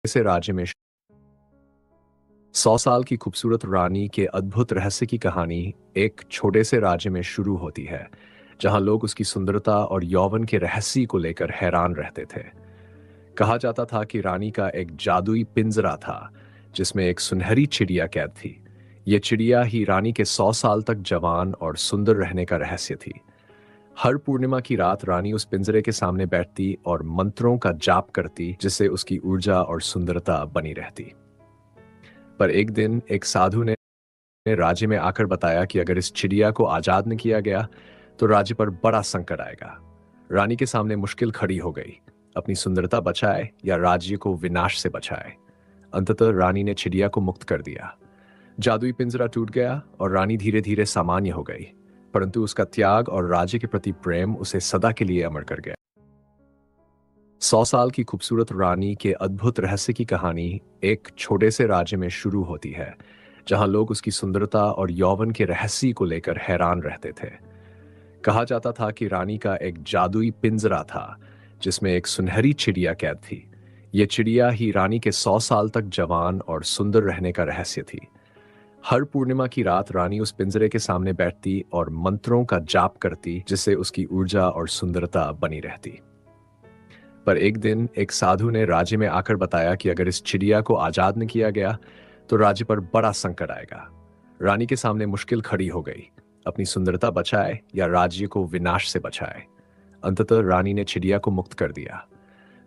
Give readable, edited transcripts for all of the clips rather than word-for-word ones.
से राज्य में 100 साल की खूबसूरत रानी के अद्भुत रहस्य की कहानी एक छोटे से राज्य में शुरू होती है, जहां लोग उसकी सुंदरता और यौवन के रहस्य को लेकर हैरान रहते थे। कहा जाता था कि रानी का एक जादुई पिंजरा था, जिसमें एक सुनहरी चिड़िया कैद थी। यह चिड़िया ही रानी के 100 साल तक जवान और सुंदर रहने का रहस्य थी। हर पूर्णिमा की रात रानी उस पिंजरे के सामने बैठती और मंत्रों का जाप करती, जिससे उसकी ऊर्जा और सुंदरता बनी रहती। पर एक दिन एक साधु ने राज्य में आकर बताया कि अगर इस चिड़िया को आजाद न किया गया तो राज्य पर बड़ा संकट आएगा। रानी के सामने मुश्किल खड़ी हो गई, अपनी सुंदरता बचाए या राज्य को विनाश से बचाए। अंततः रानी ने चिड़िया को मुक्त कर दिया। जादुई पिंजरा टूट गया और रानी धीरे धीरे सामान्य हो गई, परंतु उसका त्याग और राज्य के प्रति प्रेम उसे सदा के लिए अमर कर गया। 100 साल की खूबसूरत रानी के अद्भुत रहस्य की कहानी एक छोटे से राज्य में शुरू होती है, जहां लोग उसकी सुंदरता और यौवन के रहस्य को लेकर हैरान रहते थे। कहा जाता था कि रानी का एक जादुई पिंजरा था, जिसमें एक सुनहरी चिड़िया कैद थी। यह चिड़िया ही रानी के 100 साल तक जवान और सुंदर रहने का रहस्य थी। हर पूर्णिमा की रात रानी उस पिंजरे के सामने बैठती और मंत्रों का जाप करती, जिससे उसकी ऊर्जा और सुंदरता बनी रहती। पर एक दिन एक साधु ने राज्य में आकर बताया कि अगर इस चिड़िया को आजाद न किया गया तो राज्य पर बड़ा संकट आएगा। रानी के सामने मुश्किल खड़ी हो गई, अपनी सुंदरता बचाए या राज्य को विनाश से बचाए। अंततः रानी ने चिड़िया को मुक्त कर दिया।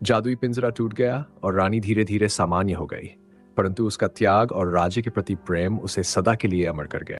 जादुई पिंजरा टूट गया और रानी धीरे धीरे सामान्य हो गई, परंतु उसका त्याग और राज्य के प्रति प्रेम उसे सदा के लिए अमर कर गया।